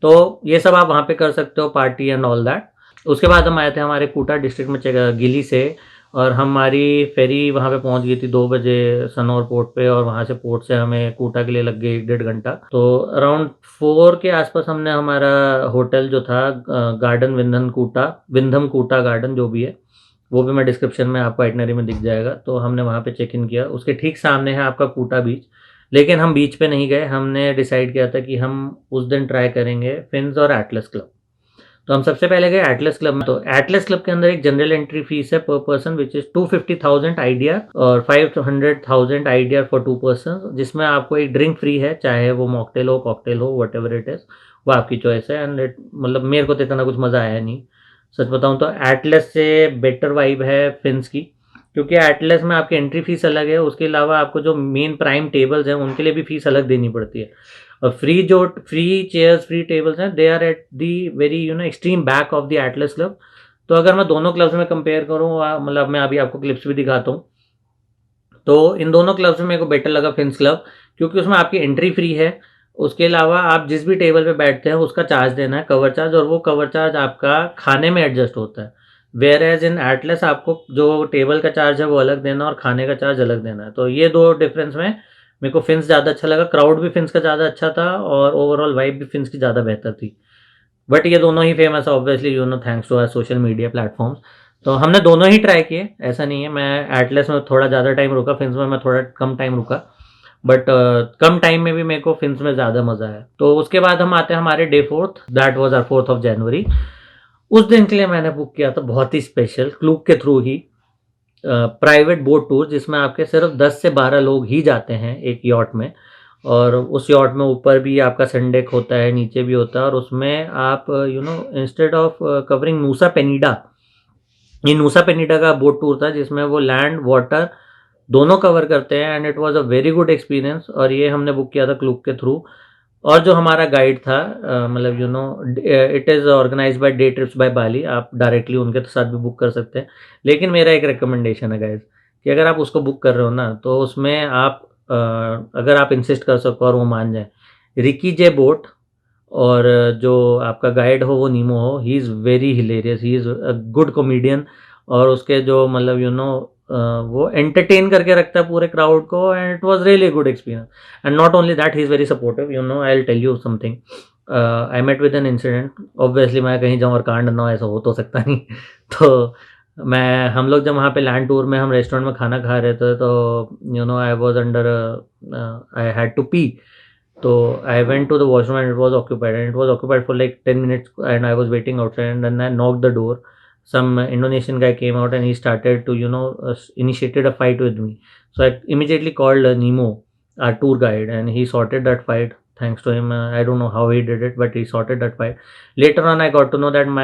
तो ये सब आप वहाँ पे कर सकते हो, पार्टी एंड ऑल दैट। उसके बाद हम आए थे हमारे कूटा डिस्ट्रिक्ट में गिली से, और हमारी फेरी वहाँ पे पहुँच गई थी 2 बजे सनौर पोर्ट पे, और वहाँ से पोर्ट से हमें कूटा के लिए लग गए 1-1.5 घंटा। तो अराउंड 4 के आसपास हमने हमारा होटल जो था गार्डन विंधम कूटा गार्डन जो भी है, वो भी मैं डिस्क्रिप्शन में आपको आइटनरी में दिख जाएगा। तो हमने वहाँ पे चेक इन किया। उसके ठीक सामने है आपका कूटा बीच, लेकिन हम बीच पे नहीं गए। हमने डिसाइड किया था कि हम उस दिन ट्राई करेंगे फिन्स और एटलस क्लब। तो हम सबसे पहले गए एटलस क्लब में। तो एटलस क्लब के अंदर एक जनरल एंट्री फीस है पर पर्सन विच इज 250,000 आईडीआर और 500,000 आईडीआर फॉर 2 पर्सन, जिसमें आपको एक ड्रिंक फ्री है, चाहे वो मॉकटेल हो, कॉकटेल हो, वट एवर इट इज, वो आपकी चॉइस है। एंड मतलब मेरे को तो इतना कुछ मज़ा आया नहीं, सच बताऊँ तो। एटलस से बेटर वाइब है फिन्स की, क्योंकि एटलस में आपकी एंट्री फीस अलग है, उसके अलावा आपको जो मेन प्राइम टेबल्स हैं उनके लिए भी फीस अलग देनी पड़ती है। और फ्री चेयर्स, फ्री टेबल्स हैं, they are at the very extreme back of the Atlas club. तो अगर मैं दोनों क्लब्स में कंपेयर करूँ, मतलब मैं अभी आपको क्लिप्स भी दिखाता हूँ, तो इन दोनों क्लब्स में मेरे को बेटर लगा फिन्स क्लब, क्योंकि उसमें आपकी एंट्री फ्री है। उसके अलावा आप जिस भी टेबल पे बैठते हैं उसका चार्ज देना है, कवर चार्ज, और वो कवर चार्ज आपका खाने में एडजस्ट होता है। वेयर एज इन एटलस आपको जो टेबल का चार्ज है वो अलग देना और खाने का चार्ज अलग देना है। तो ये 2 डिफरेंस में मेरे को फिन्स ज़्यादा अच्छा लगा। क्राउड भी फिन्स का ज़्यादा अच्छा था और ओवरऑल वाइब भी फिन्स की ज़्यादा बेहतर थी। बट ये दोनों ही फेमस है obviously, thanks to our social media platforms. तो हमने दोनों ही ट्राई किए, ऐसा नहीं है। मैं एटलस में थोड़ा ज़्यादा टाइम रुका, फिन्स में मैं थोड़ा कम टाइम रुका, बट कम टाइम में भी मेरे को फिन्स में ज़्यादा मज़ा आया। तो उसके बाद हम आते हैं हमारे day 4th, that was our 4th of January. उस दिन के लिए मैंने बुक किया था बहुत ही स्पेशल, क्लूब के थ्रू ही, प्राइवेट बोट टूर, जिसमें आपके सिर्फ 10 से 12 लोग ही जाते हैं एक यॉट में। और उस यॉट में ऊपर भी आपका सन डेक होता है, नीचे भी होता है, और उसमें आप इंस्टेड ऑफ कवरिंग नूसा पेनिडा, ये नूसा पेनिटा का बोट टूर था जिसमें वो लैंड वाटर दोनों कवर करते हैं, and it was a very good experience. और ये हमने बुक किया था क्लूब के थ्रू। और जो हमारा गाइड था, मतलब it is organised by day trips by Bali, आप डायरेक्टली उनके साथ भी बुक कर सकते हैं। लेकिन मेरा एक रिकमेंडेशन है गाइस, कि अगर आप उसको बुक कर रहे हो ना, तो उसमें आप अगर आप इंसिस्ट कर सको और वो मान जाए, रिकी जे बोट और जो आपका गाइड हो वो नीमो हो, ही is very hilarious, he is a good comedian. और उसके जो मतलब वो एंटरटेन करके रखता है पूरे क्राउड को, and it was really good experience. And not only that, he is very supportive. I will tell you something. I met with an incident. Obviously मैं कहीं जाऊँ और कांड ना हो, ऐसा हो तो सकता नहीं। तो मैं हम लोग जब वहाँ पे लैंड टूर में हम रेस्टोरेंट में खाना खा रहे थे, तो I was under, I had to pee. So I went to the washroom and it was occupied for like 10 minutes, and I was waiting outside, and then I knocked the door. Some Indonesian guy came out and he started to, initiated a fight with me. So I immediately called Nemo, our tour guide, and he sorted that fight. Thanks to him, I don't know how he did it, but he sorted that fight. Later on, I got to know that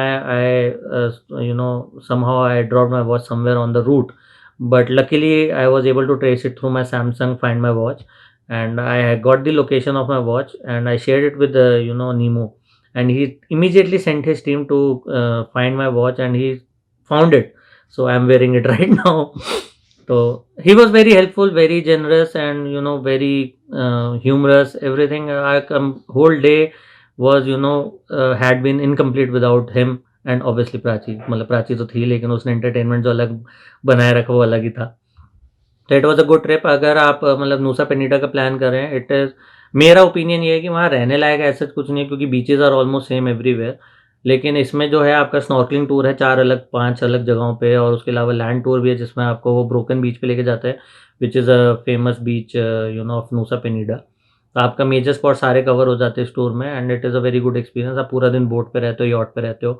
somehow I dropped my watch somewhere on the route, but luckily I was able to trace it through my Samsung Find My Watch, and I got the location of my watch and I shared it with Nemo, and he immediately sent his team to find my watch, and he found it. So I'm wearing it right now. So he was very helpful, very generous, and very humorous. Everything I whole day was had been incomplete without him, and obviously Prachi, मतलब प्राची तो थी लेकिन उसने entertainment जो अलग बनाए रखा वो अलग ही था। तो it was a good trip. अगर आप मतलब नूसा पेनिटा का प्लान कर रहे हैं, इट इज़, मेरा ओपिनियन ये है कि वहाँ रहने लायक ऐसा कुछ नहीं है, क्योंकि beaches are almost same everywhere. लेकिन इसमें जो है आपका स्नॉर्कलिंग टूर है 4 अलग 5 अलग जगहों पे, और उसके अलावा लैंड टूर भी है जिसमें आपको वो ब्रोकन बीच पे लेके जाता है, which is a famous beach of नूसा Penida. तो आपका मेजर स्पॉट सारे कवर हो जाते हैं इस टूर में, and it is a very good experience. आप पूरा दिन बोट पे रहते हो, यॉट पे रहते हो,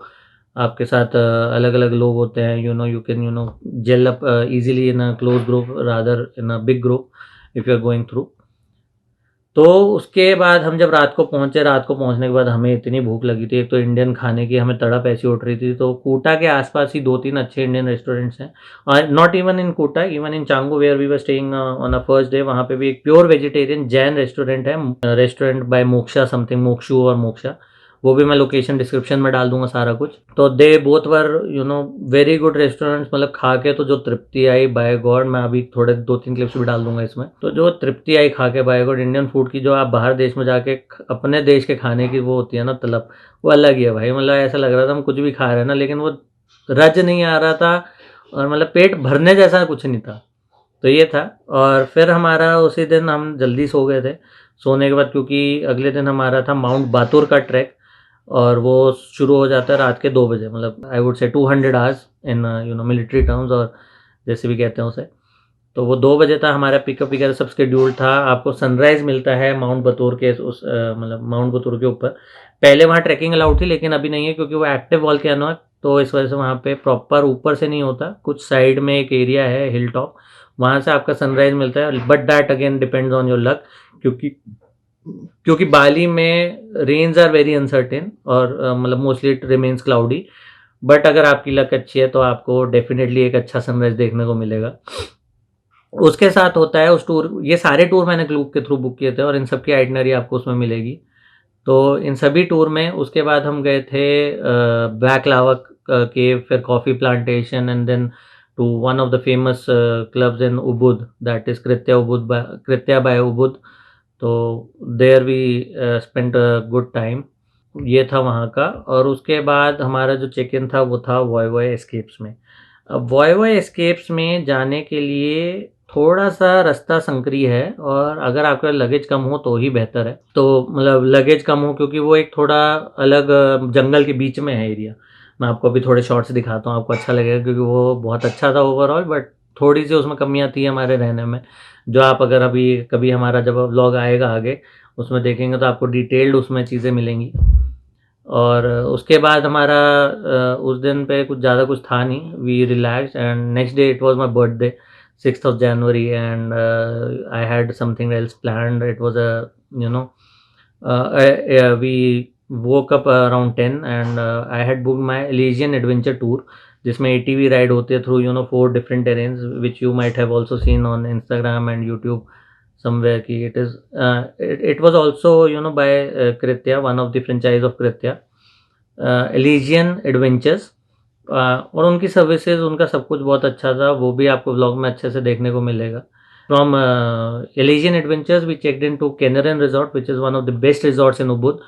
आपके साथ अलग अलग लोग होते हैं, you can gel up easily in a close group rather in a big group if you are going through. तो उसके बाद हम जब रात को पहुंचे, रात को पहुंचने के बाद हमें इतनी भूख लगी थी, एक तो इंडियन खाने की हमें तड़प ऐसी उठ रही थी। तो कूटा के आसपास ही 2-3 अच्छे इंडियन रेस्टोरेंट्स हैं, और not even in Kuta, even in Canggu where we were staying on a first day, वहाँ पे भी एक प्योर वेजिटेरियन जैन रेस्टोरेंट है, restaurant by Moksha something, Mokshu और मोक्षा। वो भी मैं लोकेशन डिस्क्रिप्शन में डाल दूंगा सारा कुछ। तो they both were very good restaurants. मतलब खा के तो जो तृप्ति आई, बाय गॉड, मैं अभी थोड़े 2-3 क्लिप्स भी डाल दूंगा इसमें। तो जो तृप्ति आई खा के, बाय गॉड, इंडियन फूड की, जो आप बाहर देश में जाके अपने देश के खाने की वो होती है ना तलब, वो अलग ही है भाई। मतलब ऐसा लग रहा था हम कुछ भी खा रहे हैं ना, लेकिन वो रज नहीं आ रहा था, और मतलब पेट भरने जैसा कुछ नहीं था। तो ये था। और फिर हमारा उसी दिन हम जल्दी सो गए थे। सोने के बाद, क्योंकि अगले दिन हमारा था माउंट बातुर का ट्रैक, और वो शुरू हो जाता है रात के 2 बजे, मतलब आई वुड से 200 आवर्स इन मिलिट्री टर्म्स, और जैसे भी कहते हैं उसे। तो वो 2 बजे था हमारा पिकअप वगैरह सब शेड्यूल था। आपको सनराइज़ मिलता है माउंट बतौर के मतलब माउंट बतौर के ऊपर। पहले वहाँ ट्रैकिंग अलाउड थी, लेकिन अभी नहीं है, क्योंकि वो एक्टिव वॉल्केनो है, तो इस वजह से वहाँ पे प्रॉपर ऊपर से नहीं होता। कुछ साइड में एक एरिया है हिल टॉप, वहाँ से आपका सनराइज़ मिलता है, but that again depends on your luck, क्योंकि क्योंकि बाली में रेन्स आर वेरी अनसर्टेन, और मतलब mostly it remains cloudy. But अगर आपकी लक अच्छी है तो आपको डेफिनेटली एक अच्छा सनराइज देखने को मिलेगा। उसके साथ होता है उस टूर, ये सारे टूर मैंने ग्रुप के थ्रू बुक किए थे, और इन सब की आइटनरी आपको उसमें मिलेगी। तो इन सभी टूर में उसके बाद हम गए थे ब्लैक लावा केव, फिर coffee plantation, and then to one of the famous clubs in Ubud, that is कृत्या बाय उबुद। तो there we spent a good time. ये था वहाँ का। और उसके बाद हमारा जो चेक इन था वो था वॉय वॉय एस्केप्स में। अब वॉय वॉय एस्केप्स में जाने के लिए थोड़ा सा रास्ता संकरी है, और अगर आपका लगेज कम हो तो ही बेहतर है। तो मतलब लगेज कम हो, क्योंकि वो एक थोड़ा अलग जंगल के बीच में है एरिया। मैं आपको अभी थोड़े शॉर्ट्स दिखाता हूँ, आपको अच्छा लगेगा, क्योंकि वो बहुत अच्छा था ओवरऑल, बट थोड़ी सी उसमें कमियाँ थी हमारे रहने में, जो आप अगर अभी कभी हमारा जब व्लॉग आएगा आगे उसमें देखेंगे तो आपको डिटेल्ड उसमें चीज़ें मिलेंगी। और उसके बाद हमारा उस दिन पे कुछ ज़्यादा कुछ था नहीं, we relax, and next day it was my birthday 6th of January, and I had something else planned. It was a you know we woke up around 10, and I had booked my Elysian adventure tour, जिसमें ATV ride होती है through 4 different terrains, which you might have also seen on Instagram and YouTube somewhere ki it was also by Kritya, one of the franchise of Kritya, Elysian Adventures, और उनकी services, उनका सब कुछ बहुत अच्छा था, वो भी आपको व्लॉग में अच्छे से देखने को मिलेगा। From Elysian Adventures we checked in to Kanran resort which is one of the best resorts in Ubud,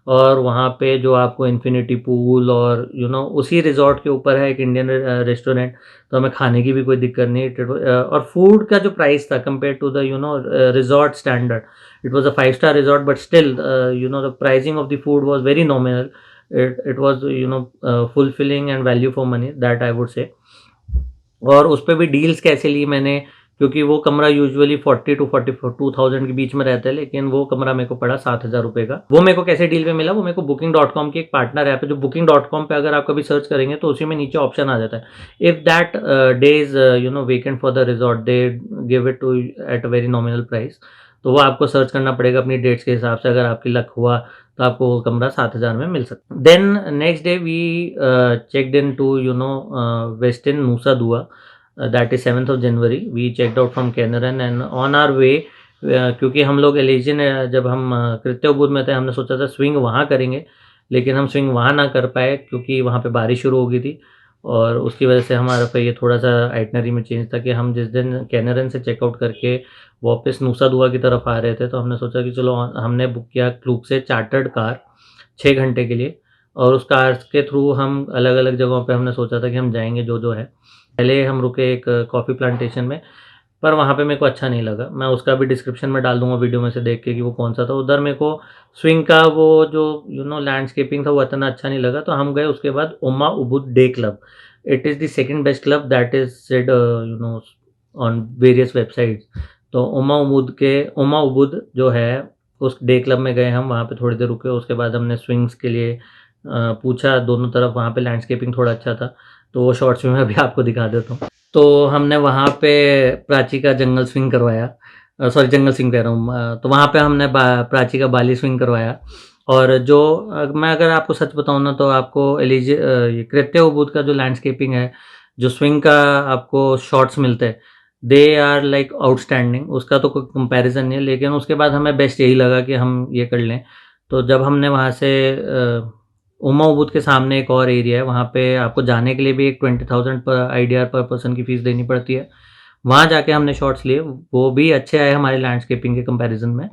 और वहाँ पे जो आपको इन्फिनिटी पूल और उसी रिजॉर्ट के ऊपर है एक इंडियन रेस्टोरेंट, तो हमें खाने की भी कोई दिक्कत नहीं। और फूड का जो प्राइस था compare to the resort standard, it was a 5-star resort, but still the pricing of the food was very nominal. It was fulfilling and value for money, that I would say. और उस पर भी deals कैसे ली मैंने, क्योंकि वो कमरा usually 40 to 42,000 के बीच में रहता है, लेकिन वो कमरा मेरे को पड़ा 7,000 रुपये का। वो मेरे को कैसे डील पे मिला, वो मेरे को Booking.com की एक पार्टनर ऐप है, जो Booking.com पे अगर आप कभी सर्च करेंगे तो उसी में नीचे ऑप्शन आ जाता है, if that days vacant for the resort, they give it to at a very nominal price. तो वो आपको सर्च करना पड़ेगा अपनी डेट्स के हिसाब से, अगर आपकी लक हुआ तो आपको वो कमरा 7,000 में मिल सकता है। Then next day we checked in to Westin Nusa Dua, that is 7th of January. We checked out from Canarran and on our way, क्योंकि हम लोग एलिजियन, जब हम कृत्य उबुद में थे, हमने सोचा था स्विंग वहाँ करेंगे, लेकिन हम स्विंग वहाँ ना कर पाए क्योंकि वहाँ पे बारिश शुरू हो गई थी, और उसकी वजह से हमारा पे ये थोड़ा सा आइटनरी में चेंज था कि हम जिस दिन कैनरन से चेकआउट करके वापस नूसा दुआ की तरफ आ रहे थे, तो हमने सोचा कि चलो, हमने बुक किया क्लूक से चार्टर्ड कार 6 घंटे के लिए, और उस कार के थ्रू हम अलग अलग जगहों पे हमने सोचा था कि हम जाएंगे जो है। पहले हम रुके एक कॉफ़ी प्लांटेशन में, पर वहाँ पे मेरे को अच्छा नहीं लगा। मैं उसका भी डिस्क्रिप्शन में डाल दूंगा वीडियो में से देख के कि वो कौन सा था। उधर मेरे को स्विंग का वो जो लैंडस्केपिंग था वो इतना अच्छा नहीं लगा, तो हम गए उसके बाद Uma Ubud day club. It is the second best club that is said on various websites. तो उमा उबुद जो है, उस डे क्लब में गए हम, वहाँ पे थोड़ी देर रुके, उसके बाद हमने स्विंग्स के लिए पूछा दोनों तरफ, वहाँ पे लैंडस्केपिंग थोड़ा अच्छा था, तो वो शॉर्ट्स में मैं अभी आपको दिखा देता हूँ। तो हमने वहाँ पे प्राची का जंगल स्विंग करवाया, सॉरी जंगल स्विंग कह रहा हूँ, तो वहाँ पे हमने प्राची का बाली स्विंग करवाया। और जो मैं अगर आपको सच बताऊँ ना, तो आपको ये कृत्य उबुद का जो लैंडस्केपिंग है, जो स्विंग का आपको शॉट्स मिलते हैं, दे आर लाइक आउटस्टैंडिंग, उसका तो कोई कंपैरिजन नहीं है। लेकिन उसके बाद हमें बेस्ट यही लगा कि हम ये कर लें। तो जब हमने वहाँ से उमा उबुद के सामने एक और एरिया है, वहाँ पे आपको जाने के लिए भी एक 20,000 पर IDR पर पर्सन की फ़ीस देनी पड़ती है। वहाँ जाके हमने शॉट्स लिए, वो भी अच्छे आए हमारे लैंडस्केपिंग के कंपैरिजन में।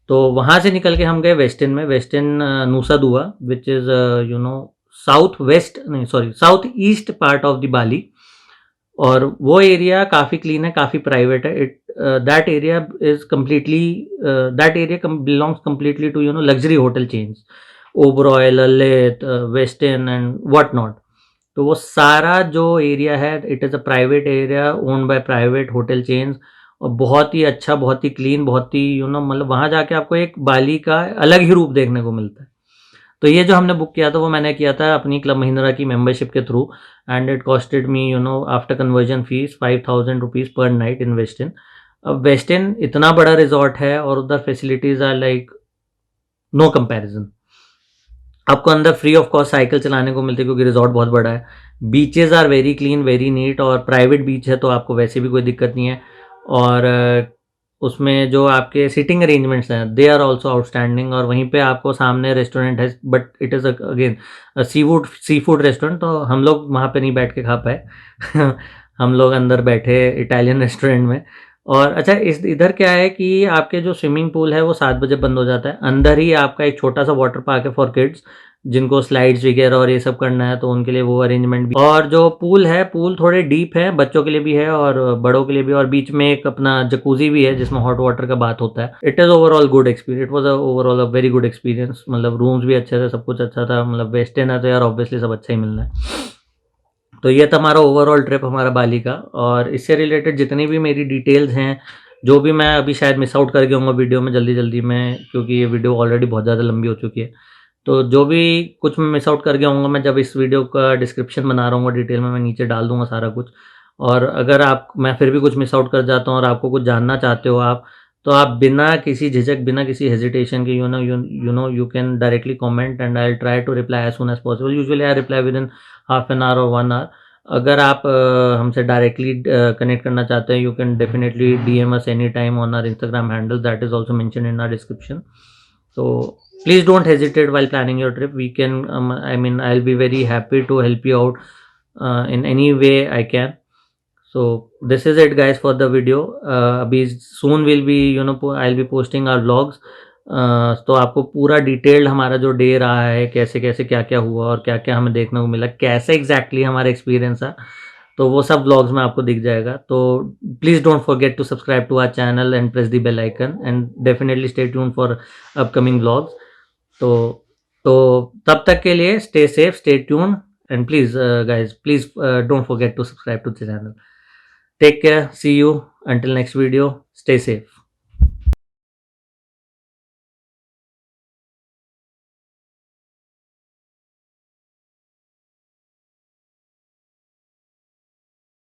तो वहाँ से निकल के हम गए वेस्टर्न में, Westin Nusa Dua, which is south east part of the Bali. और वो एरिया काफ़ी क्लीन है, काफ़ी प्राइवेट है। That area is completely belongs completely to luxury hotel chains, Oberoi, Lalit, Westin and what not. तो वो सारा जो एरिया है, it is a private area owned by private hotel chains, और बहुत ही अच्छा, बहुत ही क्लीन, बहुत ही मतलब वहाँ जाके आपको एक बाली का अलग ही रूप देखने को मिलता है। तो ये जो हमने बुक किया था वो मैंने किया था अपनी क्लब महिंद्रा की मेंबरशिप के through, and it costed me after conversion fees 5,000 rupees per night in western. अब वेस्टर्न इतना बड़ा रिजॉर्ट है और उधर facilities are like no comparison. आपको अंदर फ्री ऑफ कॉस्ट साइकिल चलाने को मिलती है क्योंकि रिजॉर्ट बहुत बड़ा है। Beaches are very clean, very neat, और प्राइवेट बीच है तो आपको वैसे भी कोई दिक्कत नहीं है। और उसमें जो आपके सीटिंग अरेंजमेंट्स हैं, दे आर ऑल्सो आउटस्टैंडिंग। और वहीं पे आपको सामने रेस्टोरेंट है, but it is again seafood restaurant, तो हम लोग वहाँ पे नहीं बैठ के खा पाए हम लोग अंदर बैठे इटालियन रेस्टोरेंट में। और अच्छा, इधर क्या है कि आपके जो स्विमिंग पूल है वो 7 बजे बंद हो जाता है। अंदर ही आपका एक छोटा सा वाटर पार्क है फॉर किड्स, जिनको स्लाइड्स वगैरह और ये सब करना है, तो उनके लिए वो अरेंजमेंट भी। और जो पूल है, पूल थोड़े डीप है, बच्चों के लिए भी है और बड़ों के लिए भी, और बीच में एक अपना जकूजी भी है जिसमें हॉट वाटर का बात होता है। It is overall good experience, it was overall a very good experience. मतलब रूम्स भी अच्छे थे, सब कुछ अच्छा था। मतलब वेस्टर्न है तो यार ऑब्वियसली सब अच्छा ही मिलना है। तो ये था हमारा ओवरऑल ट्रिप, हमारा बाली का। और इससे रिलेटेड जितनी भी मेरी डिटेल्स हैं, जो भी मैं अभी शायद मिस आउट कर गया हूँ वीडियो में जल्दी में, क्योंकि ये वीडियो ऑलरेडी बहुत ज़्यादा लंबी हो चुकी है, तो जो भी कुछ मैं मिस आउट कर गया हूँ, मैं जब इस वीडियो का डिस्क्रिप्शन बना रहा हूँ डिटेल में, मैं नीचे डाल दूँगा सारा कुछ। और अगर मैं फिर भी कुछ मिस आउट कर जाता हूँ और आपको कुछ जानना चाहते हो आप, तो आप बिना किसी झिझक, बिना किसी हेजिटेशन के you can directly comment, and I will try to reply as soon as possible. Usually I reply within half an hour और 1 आवर। अगर आप हमसे डायरेक्टली कनेक्ट करना चाहते हैं, you can definitely DM us any time on our Instagram handle, that is also mention in our description. So please don't hesitate while planning your trip. We can, I mean, I'll be very happy to help you out in any way I can. So this is it guys for the video. अभी soon will be, I'll be posting our vlogs. तो आपको पूरा detailed हमारा जो day रहा है, कैसे कैसे क्या क्या हुआ और क्या क्या हमें देखने को मिला, कैसे एग्जैक्टली हमारा एक्सपीरियंस था, तो वो सब व्लॉग्स में आपको दिख जाएगा. तो please don't forget to subscribe to our channel and press the bell icon and definitely stay tune for upcoming vlogs. तो तब तक के लिए stay safe, stay tune, and please guys please don't forget to subscribe to the channel. Take care, see you until next video, stay safe.